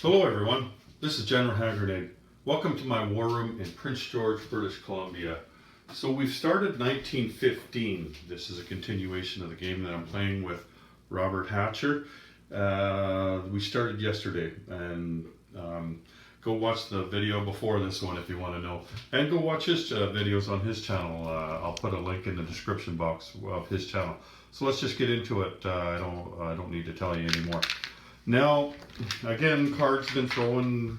Hello everyone, this is General Haggard. Welcome to my war room in Prince George, British Columbia. So we've started 1915. This is a continuation of the game that I'm playing with Robert Hatcher. We started yesterday, and go watch the video before this one if you want to know. And go watch his videos on his channel. I'll put a link in the description box of his channel. So let's just get into it. I don't need to tell you anymore. Now, again, Card's been throwing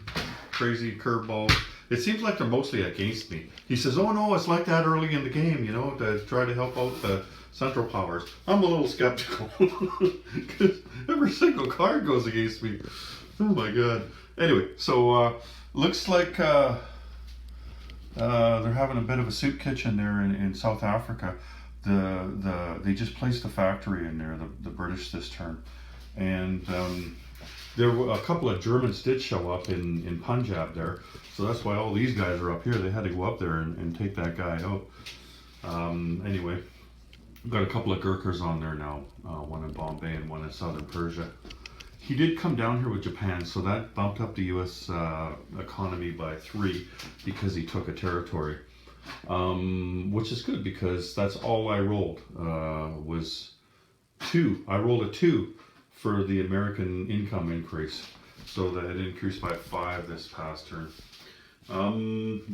crazy curveballs. It seems like they're mostly against me. He says, oh no, it's like that early in the game, you know, to try to help out the Central Powers. I'm a little skeptical, because every single card goes against me. Oh my god. Anyway, so looks like they're having a bit of a soup kitchen there in South Africa. They just placed a factory in there, the British this turn. And there were a couple of Germans did show up in Punjab there, so that's why all these guys are up here. They had to go up there and take that guy out. Anyway, we've got a couple of Gurkhas on there now, one in Bombay and one in southern Persia. He did come down here with Japan, so that bumped up the U.S. Economy by 3 because he took a territory, which is good because that's all I rolled, was 2. I rolled a 2 for the American income increase, so that it increased by 5 this past turn.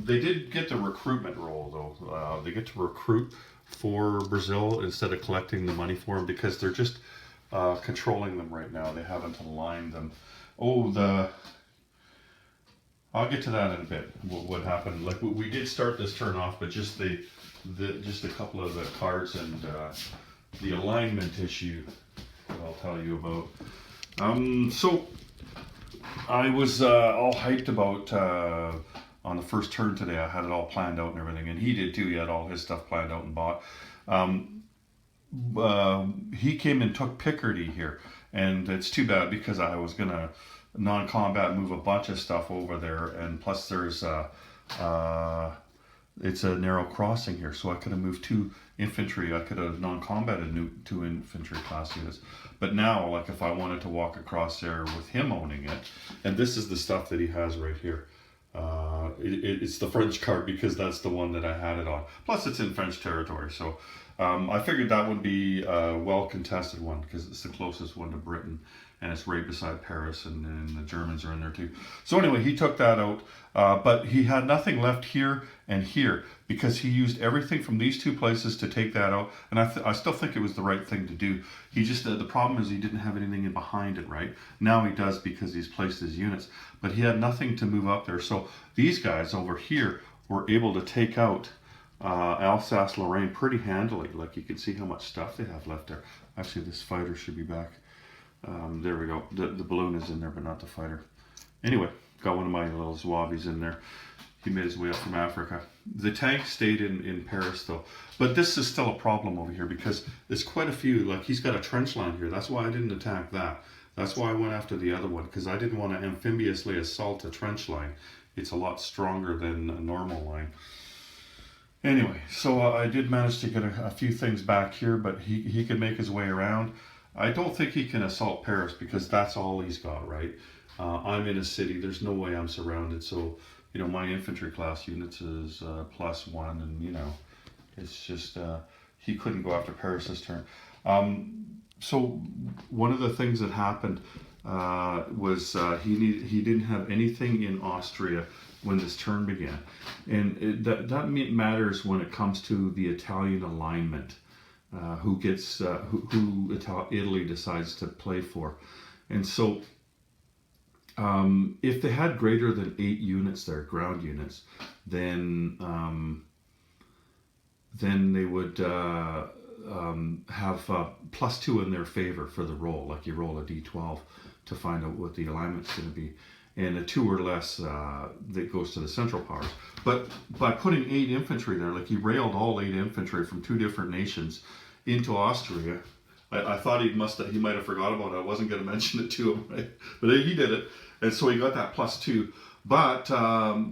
They did get the recruitment roll though. They get to recruit for Brazil instead of collecting the money for them because they're just controlling them right now. They haven't aligned them. I'll get to that in a bit. What happened? Like we did start this turn off, but just just a couple of the cards and the alignment issue that I'll tell you about. So I was all hyped about on the first turn today. I had it all planned out and everything, and he did too. He had all his stuff planned out and bought. He came and took Picardy here, and it's too bad because I was gonna non-combat move a bunch of stuff over there, and plus there's it's a narrow crossing here, so I could have moved 2 infantry. I could have non-combated 2 infantry class units. But now, like if I wanted to walk across there with him owning it, and this is the stuff that he has right here. It's the French card because that's the one that I had it on. Plus it's in French territory, so I figured that would be a well-contested one because it's the closest one to Britain, and it's right beside Paris, and the Germans are in there too. So anyway, he took that out, but he had nothing left here and here because he used everything from these 2 places to take that out, and I still think it was the right thing to do. He just, the problem is he didn't have anything in behind it, right? Now he does because he's placed his units, but he had nothing to move up there. So these guys over here were able to take out Alsace-Lorraine pretty handily. Like you can see how much stuff they have left there. Actually, this fighter should be back. There we go. The balloon is in there, but not the fighter. Anyway, got one of my little Zouaves in there. He made his way up from Africa. The tank stayed in Paris though. But this is still a problem over here because there's quite a few. Like he's got a trench line here. That's why I didn't attack that. That's why I went after the other one, because I didn't want to amphibiously assault a trench line. It's a lot stronger than a normal line. Anyway, so I did manage to get a few things back here, but he could make his way around. I don't think he can assault Paris because that's all he's got, right? I'm in a city. There's no way I'm surrounded. So, you know, my infantry class units is +1, and, you know, it's just, he couldn't go after Paris this turn. So one of the things that happened was he didn't have anything in Austria when this turn began, and that matters when it comes to the Italian alignment, who Italy decides to play for. And so if they had greater than 8 units there, ground units, then they would have +2 in their favor for the roll. Like you roll a d12 to find out what the alignment's going to be, and a 2 or less that goes to the Central Powers. But by putting 8 infantry there, like he railed all 8 infantry from 2 different nations into Austria. I thought he might have forgot about it. I wasn't going to mention it to him, right? But he did it, and so he got that +2. But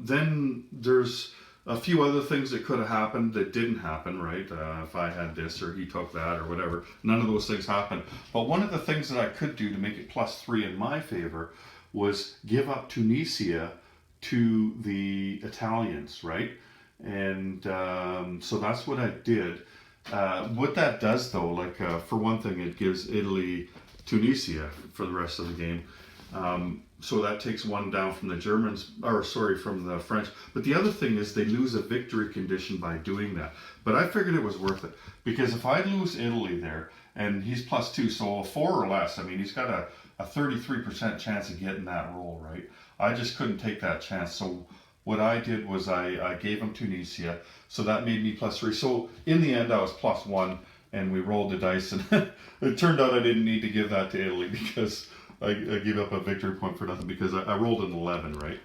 then there's a few other things that could have happened that didn't happen, right? If I had this or he took that or whatever, none of those things happened. But one of the things that I could do to make it +3 in my favor was give up Tunisia to the Italians, right? And so that's what I did. What that does, though, like for one thing, it gives Italy Tunisia for the rest of the game. So that takes one down from the Germans, or sorry, from the French. But the other thing is they lose a victory condition by doing that. But I figured it was worth it, because if I lose Italy there, and he's +2, so a 4 or less, I mean, he's got a 33% chance of getting that roll, right? I just couldn't take that chance. So what I did was I gave him Tunisia, so that made me +3. So in the end, I was +1, and we rolled the dice, and it turned out I didn't need to give that to Italy, because I gave up a victory point for nothing, because I rolled an 11, right?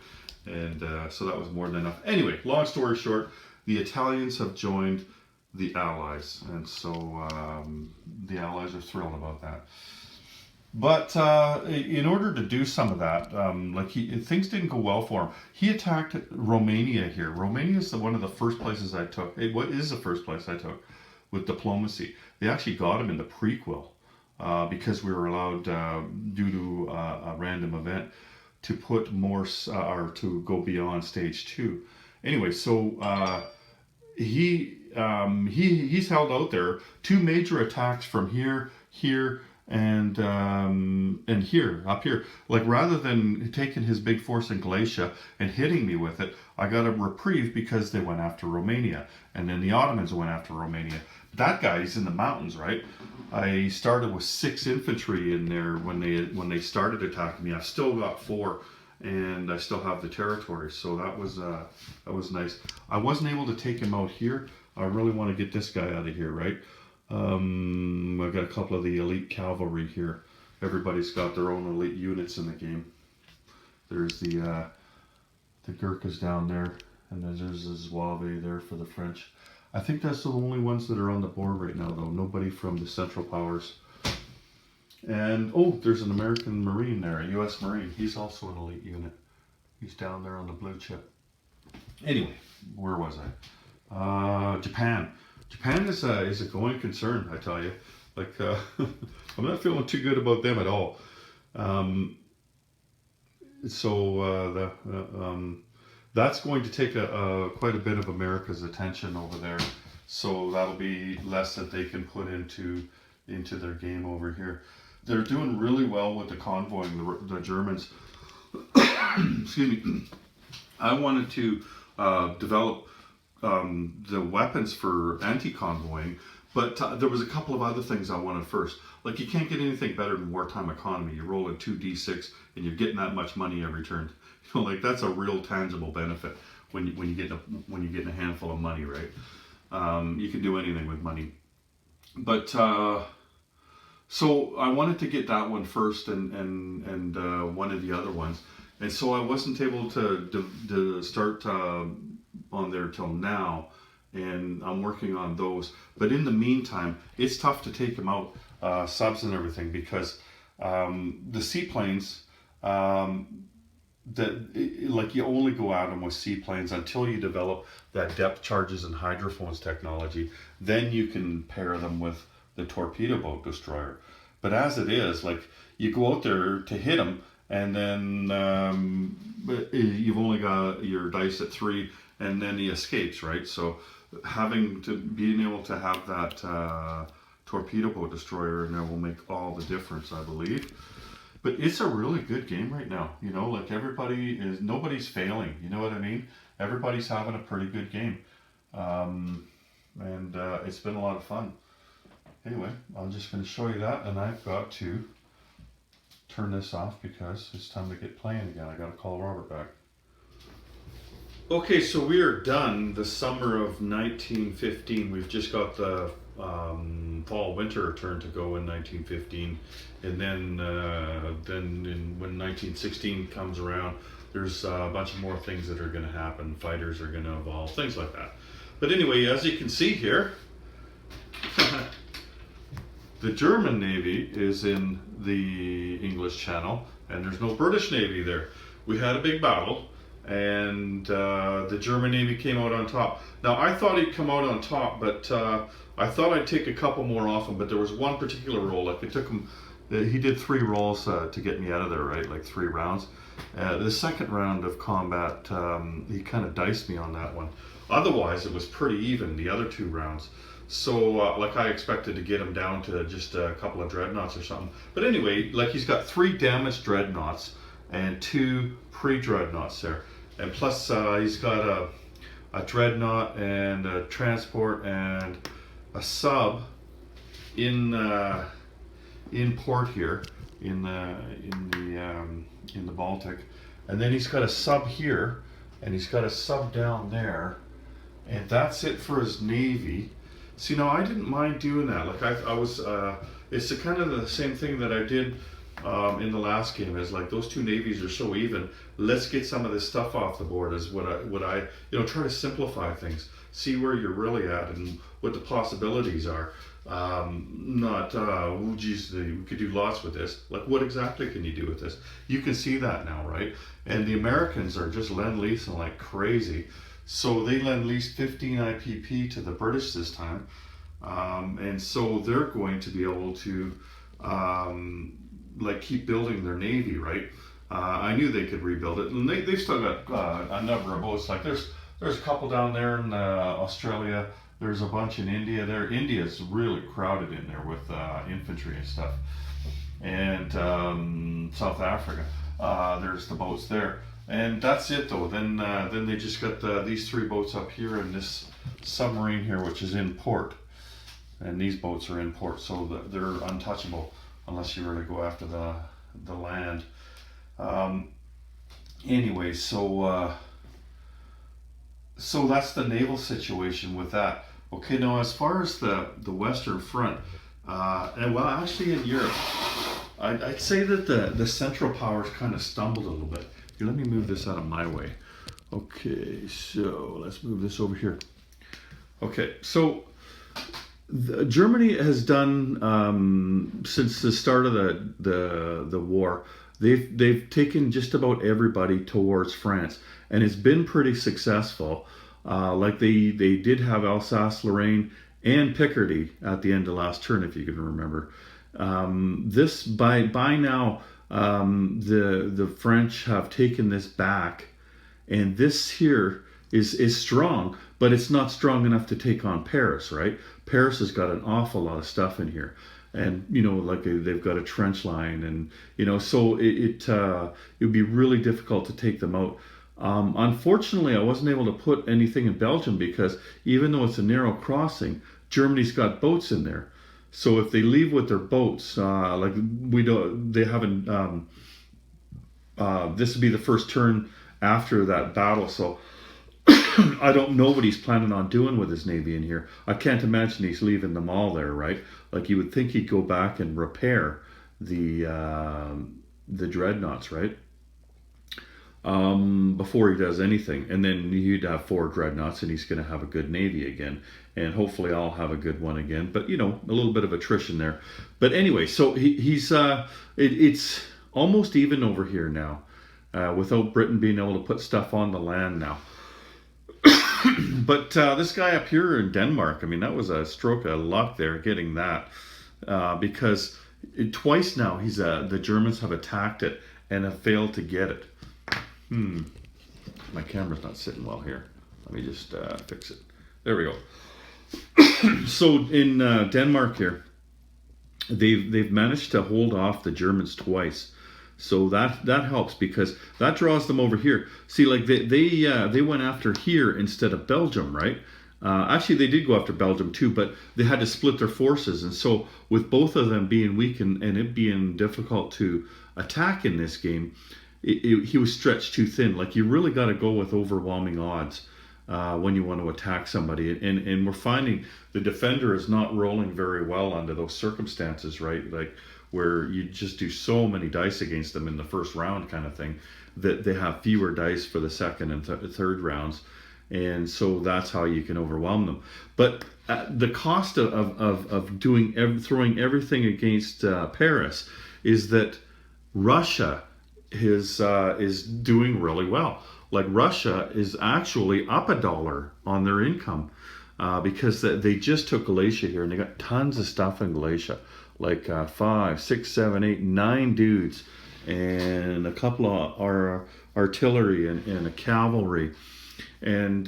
And so that was more than enough. Anyway, long story short, the Italians have joined the Allies, and so the Allies are thrilled about that. But in order to do some of that, things didn't go well for him. He attacked Romania here. Romania is one of the first places I took. What is the first place I took with diplomacy? They actually got him in the prequel. Because we were allowed, due to a random event, to put more, or to go beyond stage 2. Anyway, so he's held out there. 2 major attacks from here, and here, up here. Like, rather than taking his big force in Galicia and hitting me with it, I got a reprieve because they went after Romania, and then the Ottomans went after Romania. That guy, he's in the mountains, right? I started with 6 infantry in there when they started attacking me. I've still got 4, and I still have the territory, so that was nice. I wasn't able to take him out here. I really want to get this guy out of here, right? I've got a couple of the elite cavalry here. Everybody's got their own elite units in the game. There's the Gurkhas down there, and then there's the Zouaves there for the French. I think that's the only ones that are on the board right now, though. Nobody from the Central Powers. And, oh, there's an American Marine there, a U.S. Marine. He's also an elite unit. He's down there on the blue chip. Anyway, where was I? Japan. Japan is a going concern, I tell you. Like, I'm not feeling too good about them at all. That's going to take quite a bit of America's attention over there. So that'll be less that they can put into their game over here. They're doing really well with the convoying, the Germans. Excuse me. I wanted to develop the weapons for anti-convoying, but there was a couple of other things I wanted first. Like, you can't get anything better than wartime economy. You roll a 2d6 and you're getting that much money every turn. You know, like, that's a real tangible benefit when you get a handful of money, right? You can do anything with money. But so I wanted to get that one first, and one of the other ones, and so I wasn't able to start on there till now, and I'm working on those. But in the meantime, it's tough to take them out, subs and everything, because the seaplanes, like, you only go at them with seaplanes until you develop that depth charges and hydrophones technology. Then you can pair them with the torpedo boat destroyer. But as it is, like, you go out there to hit them, and then you've only got your dice at 3, and then he escapes, right? So being able to have that torpedo boat destroyer in there will make all the difference, I believe. But it's a really good game right now. You know, like, nobody's failing. You know what I mean? Everybody's having a pretty good game. And it's been a lot of fun. Anyway, I'm just going to show you that, and I've got to turn this off because it's time to get playing again. I got to call Robert back. Okay, so we are done. The summer of 1915. We've just got the fall-winter turn to go in 1915, and then when 1916 comes around, there's a bunch of more things that are going to happen. Fighters are going to evolve, things like that. But anyway, as you can see here, the German Navy is in the English Channel, and there's no British Navy there. We had a big battle, and the German Navy came out on top. Now, I thought he'd come out on top, but I thought I'd take a couple more off him, but there was one particular roll. Like, it took him he did 3 rolls to get me out of there, right? Like 3 rounds. The second round of combat, he kind of diced me on that one. Otherwise, it was pretty even, the other 2 rounds. So, like, I expected to get him down to just a couple of dreadnoughts or something. But anyway, like, he's got 3 damaged dreadnoughts and 2 pre-dreadnoughts there. And plus, he's got a dreadnought and a transport and a sub in port here in the Baltic, and then he's got a sub here, and he's got a sub down there, and that's it for his navy. See, now I didn't mind doing that. Like I was, it's the kind of the same thing that I did in the last game. Is like those 2 navies are so even. Let's get some of this stuff off the board. Is what I try to simplify things. See where you're really at and what the possibilities are. Not oh geez, we could do lots with this. Like, what exactly can you do with this? You can see that now, right? And the Americans are just lend-leasing like crazy. So they lend-leased 15 IPP to the British this time, and so they're going to be able to like keep building their navy, right? I knew they could rebuild it, and they've still got a number of boats. Like there's a couple down there in Australia. There's a bunch in India. There, India's really crowded in there with infantry and stuff, and South Africa. There's the boats there, and that's it though. Then they just got these 3 boats up here and this submarine here, which is in port, and these boats are in port, so they're untouchable unless you really go after the land. Anyway, so that's the naval situation with that. Okay, now as far as the Western Front, and well, actually in Europe, I'd say that the Central Powers kind of stumbled a little bit. Here, let me move this out of my way. Okay, so let's move this over here. Okay, so Germany has done since the start of the war. They've taken just about everybody towards France, and it's been pretty successful. Like they did have Alsace-Lorraine and Picardy at the end of last turn, if you can remember. This by now the French have taken this back, and this here is strong, but it's not strong enough to take on Paris, right? Paris has got an awful lot of stuff in here. And like they've got a trench line, and so it would be really difficult to take them out. Unfortunately, I wasn't able to put anything in Belgium because even though it's a narrow crossing, Germany's got boats in there. So if they leave with their boats, like they haven't. This would be the first turn after that battle, so I don't know what he's planning on doing with his navy in here. I can't imagine he's leaving them all there, right? Like you would think he'd go back and repair the dreadnoughts, right? Before he does anything, and then he'd have 4 dreadnoughts, and he's going to have a good navy again, and hopefully I'll have a good one again. But a little bit of attrition there. But anyway, so he's it's almost even over here now, without Britain being able to put stuff on the land now. But this guy up here in Denmark, I mean, that was a stroke of luck there getting that, because twice now the Germans have attacked it and have failed to get it. My camera's not sitting well here. Let me just fix it. There we go. So in Denmark here, they've managed to hold off the Germans twice. So that helps because that draws them over here. See, like they went after here instead of Belgium, right? Actually, they did go after Belgium too, but they had to split their forces. And so with both of them being weak and it being difficult to attack in this game, he was stretched too thin. Like you really got to go with overwhelming odds when you want to attack somebody. And we're finding the defender is not rolling very well under those circumstances, right? Like where you just do so many dice against them in the first round kind of thing that they have fewer dice for the second and third rounds. And so that's how you can overwhelm them. But the cost of throwing everything against Paris is that Russia is doing really well. Like Russia is actually up $1 on their income because they just took Galicia here and they got tons of stuff in Galicia. like 5, 6, 7, 8, 9 dudes, and a couple of artillery and a cavalry, and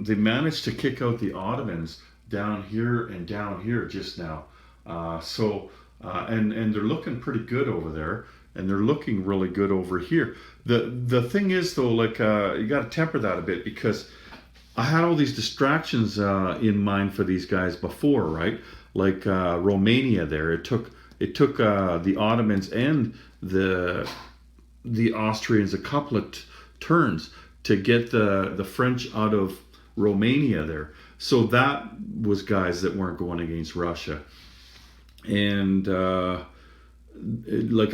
they managed to kick out the Ottomans down here and down here just now. And they're looking pretty good over there, and they're looking really good over here. The thing is though, like you got to temper that a bit, because I had all these distractions in mind for these guys before, right? Like Romania there, it took the Ottomans and the Austrians a couple of turns to get the French out of Romania there. So that was guys that weren't going against Russia. And like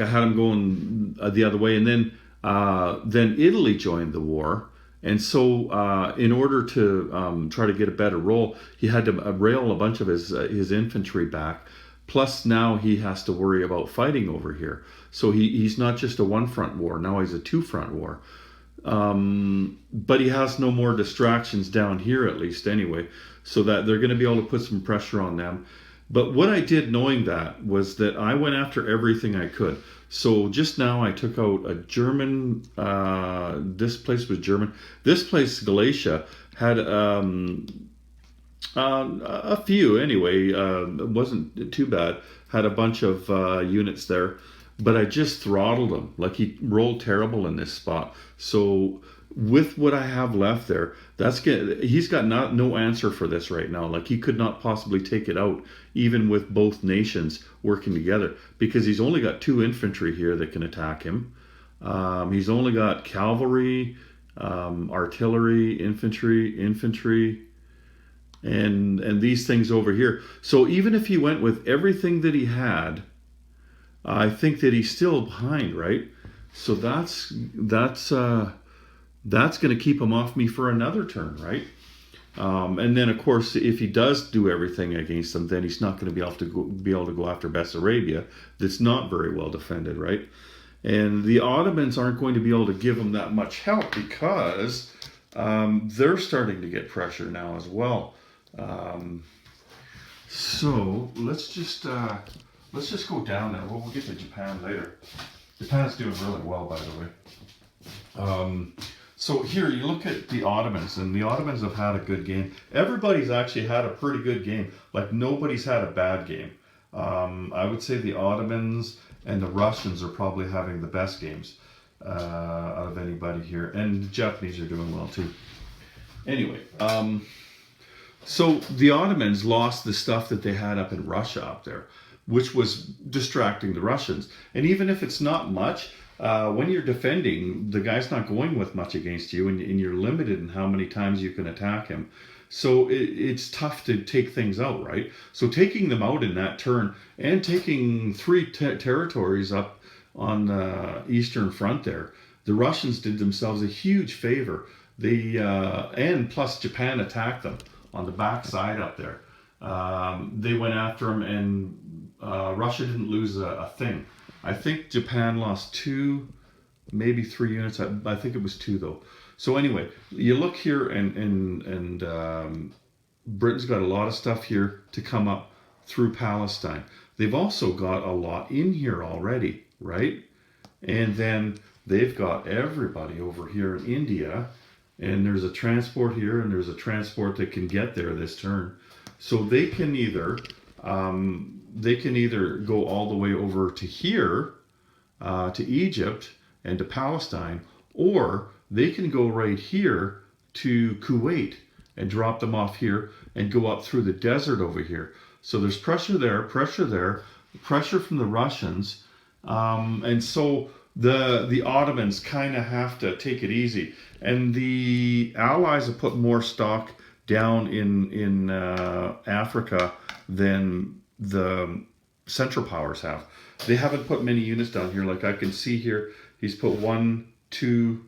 I had them going the other way. And then Italy joined the war. And so in order to try to get a better roll, he had to rail a bunch of his infantry back. Plus now he has to worry about fighting over here. So he's not just a one-front war. Now he's a two-front war. But he has no more distractions down here, at least anyway, so that they're going to be able to put some pressure on them. But what I did knowing that was that I went after everything I could. So just now I took out a German, this place was German. This place, Galicia, had a few anyway, it wasn't too bad. Had a bunch of units there. But I just throttled him. Like, he rolled terrible in this spot. So with what I have left there, he's got no answer for this right now. Like, he could not possibly take it out, even with both nations working together, because he's only got 2 infantry here that can attack him. He's only got cavalry, artillery, infantry, and these things over here. So even if he went with everything that he had, I think that he's still behind, right? So that's going to keep him off me for another turn, right? And then, of course, if he does do everything against them, then he's not going to be able to go after Bessarabia. That's not very well defended, right? And the Ottomans aren't going to be able to give him that much help, because they're starting to get pressure now as well. So let's just go down there. We'll get to Japan later. Japan's doing really well, by the way. So here you look at the Ottomans, and the Ottomans have had a good game. Everybody's actually had a pretty good game. Like, nobody's had a bad game. I would say the Ottomans and the Russians are probably having the best games out of anybody here. And the Japanese are doing well too. Anyway, so the Ottomans lost the stuff that they had up in Russia up there, which was distracting the Russians. And even if it's not much, when you're defending, the guy's not going with much against you, and you're limited in how many times you can attack him. So it's tough to take things out, right? So taking them out in that turn, and taking 3 territories up on the Eastern Front there, the Russians did themselves a huge favor. And plus Japan attacked them on the back side up there. They went after them, and Russia didn't lose a thing. I think Japan lost 2, maybe 3 units. I think it was 2 though. So anyway, you look here, and Britain's got a lot of stuff here to come up through Palestine. They've also got a lot in here already, right? And then they've got everybody over here in India, and there's a transport here, and there's a transport that can get there this turn. So they can either go all the way over to here, to Egypt and to Palestine, or they can go right here to Kuwait and drop them off here and go up through the desert over here. So there's pressure there, pressure from the Russians, and so the Ottomans kind of have to take it easy. And the Allies have put more stock down in Africa than the Central Powers have. They haven't put many units down here. Like I can see here, he's put 2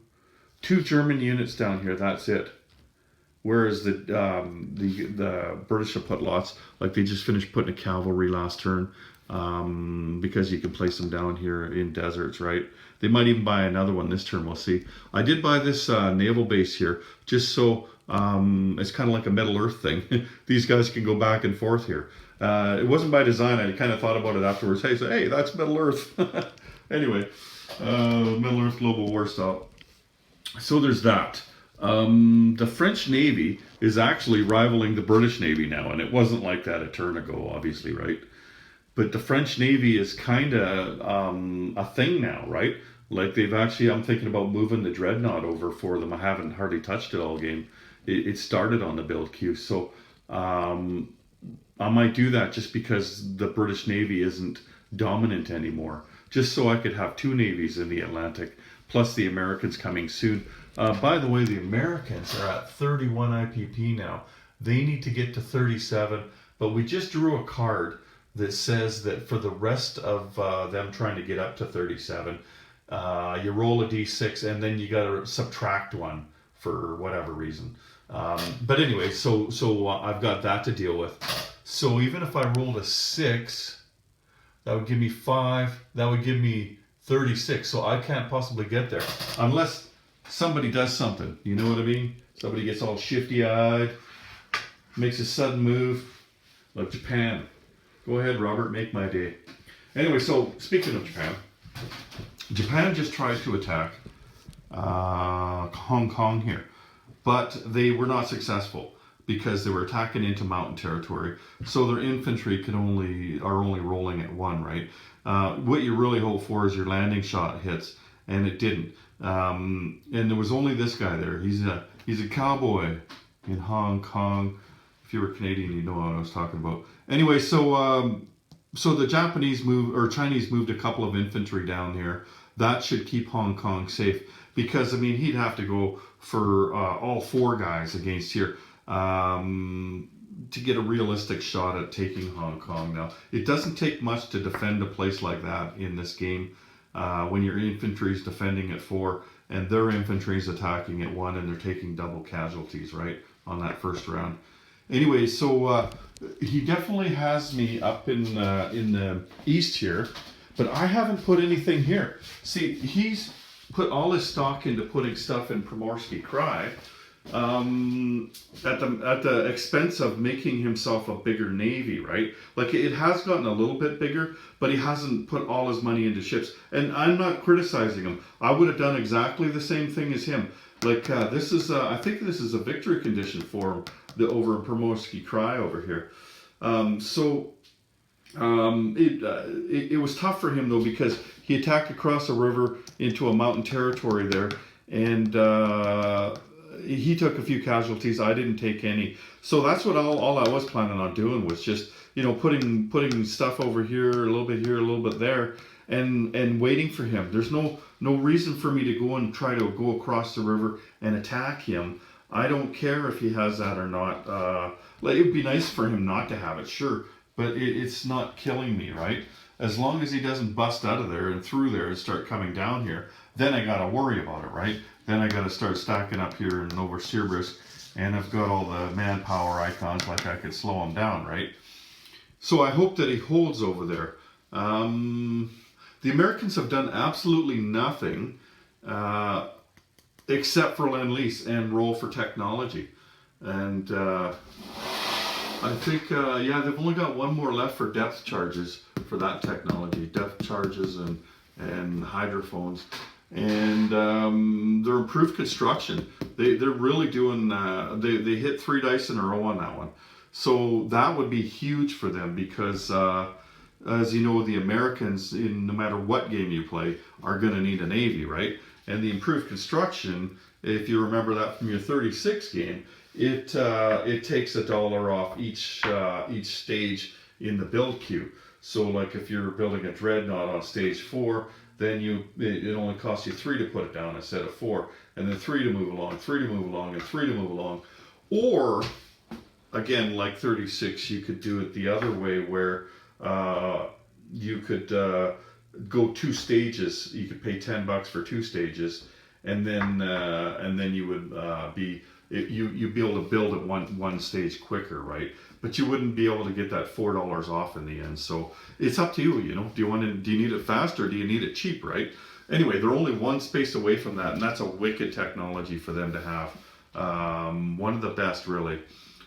German units down here. That's it. Whereas the British have put lots. Like, they just finished putting a cavalry last turn, because you can place them down here in deserts, right? They might even buy another one this turn. We'll see. I did buy this naval base here just so it's kind of like a Middle Earth thing. These guys can go back and forth here. It wasn't by design. I kind of thought about it afterwards. Hey, so hey, that's Middle Earth. Anyway, Middle Earth Global War style. So there's that. The French Navy is actually rivaling the British Navy now, and it wasn't like that a turn ago, obviously, right? But the French Navy is kind of a thing now, right? Like they've actually, I'm thinking about moving the Dreadnought over for them. I haven't hardly touched it all game. It started on the build queue, so I might do that just because the British Navy isn't dominant anymore. Just so I could have two navies in the Atlantic, plus the Americans coming soon. By the way, the Americans are at 31 IPP now. They need to get to 37, but we just drew a card that says that for the rest of them trying to get up to 37, you roll a d6 and then you got to subtract one for whatever reason. But anyway, so I've got that to deal with. So even if I rolled a 6, that would give me 5. That would give me 36. So I can't possibly get there unless somebody does something. You know what I mean? Somebody gets all shifty-eyed, makes a sudden move, like Japan. Go ahead, Robert, make my day. Anyway, so speaking of Japan, Japan just tried to attack Hong Kong here, but they were not successful because they were attacking into mountain territory. So their infantry are only rolling at 1, right? What you really hope for is your landing shot hits, and it didn't. And there was only this guy there. He's a cowboy in Hong Kong. If you were Canadian, you know what I was talking about. Anyway, so the Japanese Chinese moved a couple of infantry down here. That should keep Hong Kong safe because I mean he'd have to go for all 4 guys against here to get a realistic shot at taking Hong Kong. Now it doesn't take much to defend a place like that in this game when your infantry is defending at 4 and their infantry is attacking at 1 and they're taking double casualties right on that first round. Anyway, so he definitely has me up in the east here, but I haven't put anything here. See, he's put all his stock into putting stuff in Primorsky Krai at the expense of making himself a bigger navy, right? Like it has gotten a little bit bigger, but he hasn't put all his money into ships. And I'm not criticizing him. I would have done exactly the same thing as him. Like this is, I think this is a victory condition for him. Over Primorsky Krai over here. It was tough for him though because he attacked across a river into a mountain territory there and he took a few casualties. I didn't take any. So that's what all I was planning on doing was just, you know, putting stuff over here, a little bit here, a little bit there and waiting for him. There's no reason for me to go and try to go across the river and attack him. I don't care if he has that or not. Like, it'd be nice for him not to have it, sure, but it's not killing me, right? As long as he doesn't bust out of there and through there and start coming down here, then I gotta worry about it, right? Then I gotta start stacking up here in Novosibirsk, and I've got all the manpower icons like I could slow him down, right? So I hope that he holds over there. The Americans have done absolutely nothing except for Lend-Lease and roll for technology. And I think, yeah, they've only got 1 more left for depth charges for that technology. Depth charges and hydrophones. And their improved construction. They're really doing, they hit 3 dice in a row on that one. So that would be huge for them because, as you know, the Americans, no matter what game you play, are going to need a navy, right? And the improved construction, if you remember that from your 36 game, it takes $1 off each stage in the build queue. So like if you're building a dreadnought on stage 4, then it only costs you 3 to put it down instead of 4, and then 3 to move along, 3 to move along, and 3 to move along. Or again, like 36, you could do it the other way where you could go 2 stages. You could pay $10 for 2 stages, and then you would you'd be able to build it one stage quicker, right? But you wouldn't be able to get that $4 off in the end. So it's up to you. You know, do you need it fast or do you need it cheap, right? Anyway, they're only 1 space away from that, and that's a wicked technology for them to have. One of the best, really.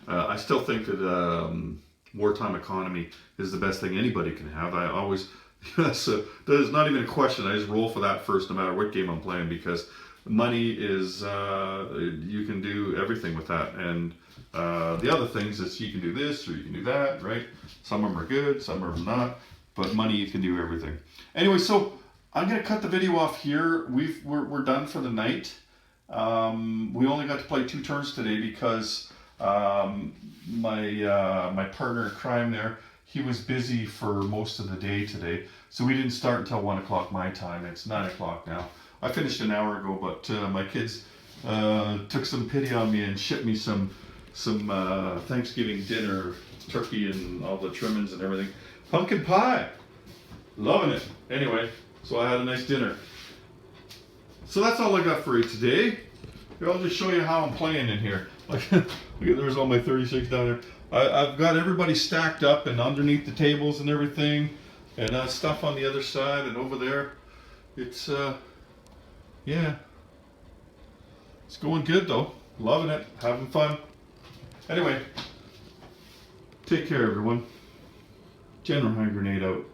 I still think that wartime economy is the best thing anybody can have. I always, there's not even a question. I just roll for that first, no matter what game I'm playing, because money is, you can do everything with that. And the other things is you can do this or you can do that, right? Some of them are good, some of them not. But money, you can do everything. Anyway, so I'm gonna cut the video off here. We're done for the night. We only got to play 2 turns today because my partner in crime there, he was busy for most of the day today, so we didn't start until 1 o'clock my time. It's 9 o'clock now. I finished an hour ago, but my kids took some pity on me and shipped me some Thanksgiving dinner, turkey and all the trimmings and everything. Pumpkin pie, loving it. Anyway, so I had a nice dinner. So that's all I got for you today. Here, I'll just show you how I'm playing in here. Like, there's all my 36 down there. I've got everybody stacked up and underneath the tables and everything, and stuff on the other side and over there. It's yeah, it's going good though. Loving it, having fun. Anyway, take care everyone. General hand grenade out.